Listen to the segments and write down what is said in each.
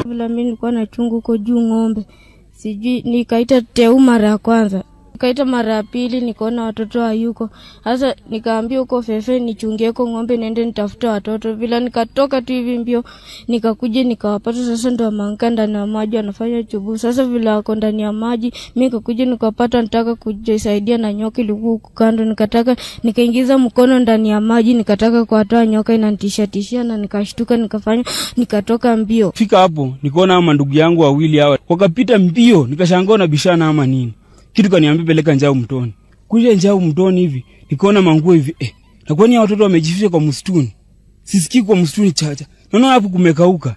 Vile mimi nilikuwa na chungu huko juu ng'ombe. Sijui nikaita teu mara ya kwanza. Nikaita mara ya pili nikaona watoto hayuko. Sasa nikaambia huko fefe nichungie huko ng'ombe niende nitafuta watoto. Vile nikatoka tu hivi mbio nikakuja nikawapata. Sasa ndo wameanguka ndani ya maji wanafanya chubu. Sasa vile wako ndani ya maji mimi nikakuja nikapata nataka kujisaidia na nyoka ilikuwa huko kando. Nikaingiza mkono ndani ya maji nikataka kuatoa nyoka inanitishia na nikashtuka nikatoka mbio. Fika hapo nikaona ama ndugu yangu wawili hawa wakapita mbio, nikashangaa na bishana ama nini. Kitu kaniambia peleka njao mtoni. Kuja njao mtoni hivi, nikaona manguo hivi, na kwani watoto wamejificha kwa msituni. Sisikii kwa msituni chacha. Naona hapo kumekauka.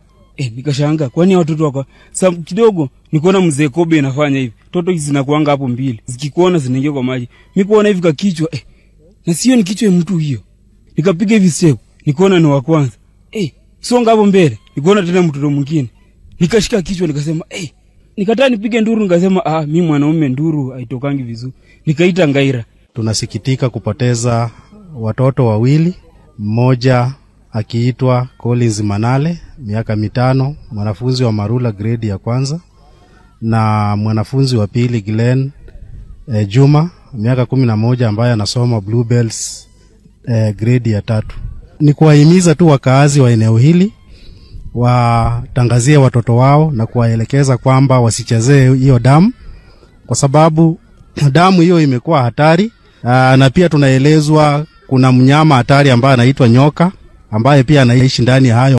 Nikashangaa kwani watoto wako. Sasa kidogo nikaona mzee Kobe anafanya hivi. Toto hizi zinakuanga hapo mbili. Zikikuona zinaingia kwa maji. Mimi kuona hivi kichwa, na sio ni kichwa ya mtu hiyo. Nikapiga hivi step, nikaona ni wa kwanza. Songa hapo mbele. Nikaona tena mtoto mwingine. Nikashika kichwa nikasema, nikataa nipige nduru nikasema mimi mwanaume nduru haitokangi vizuri. Nikaita Ngaira. Tunasikitika kupoteza watoto wawili, mmoja akiitwa Collins Manale, miaka 5, mwanafunzi wa Marula grade ya kwanza, na mwanafunzi wa pili Glenn Juma, miaka 11, ambaye anasoma Bluebells grade ya 3. Ni kuwahimiza tu wakaazi wa eneo hili watangazie watoto wao na kuwaelekeza kwamba wasichezee hiyo damu, kwa sababu damu hiyo imekuwa hatari. Na pia tunaelezwa kuna mnyama hatari ambaye anaitwa nyoka ambaye pia anaishi ndani ya hayo